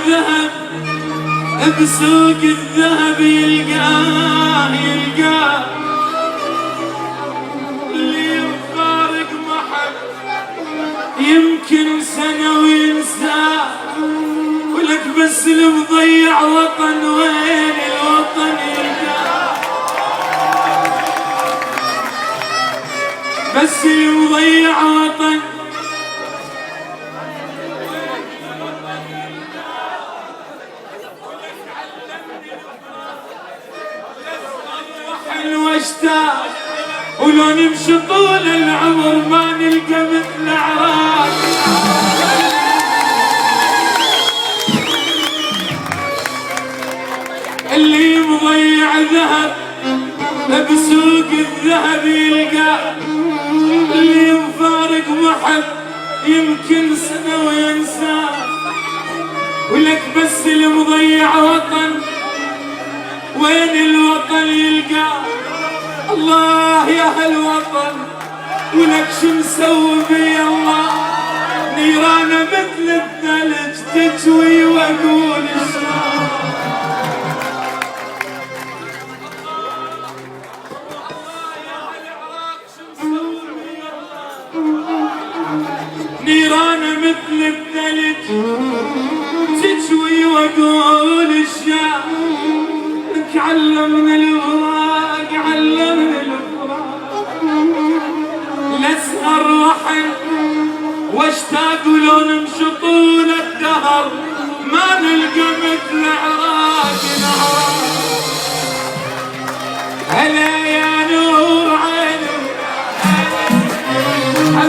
ذهب بسوق الذهب يلقاه اللي يفارق محب يمكن سنة وينساه، ولك بس اللي مضيع وطن وين الوطن يلقاه، بس اللي مضيع وطن واشتاق، ولو نمشي طول العمر ما نلقى مثل عراق. اللي مضيع ذهب بسوق الذهب يلقى، اللي مفارق محب يمكن سنة وينساه، ولك بس اللي مضيع وطن وين الوطن يلقى. الله يا هالوطن ولك شو مسوي بي الله، نيرانه مثل الثلج تجوي واقول شلون. نيرانه مثل الثلج تجوي واقول شلون. لك علمنا الفراق علمنا الفراق، لاسهر وحن واشتاق ولو نمشي طول الدهر ما نلقى مثل عراق. هلا يا نور عين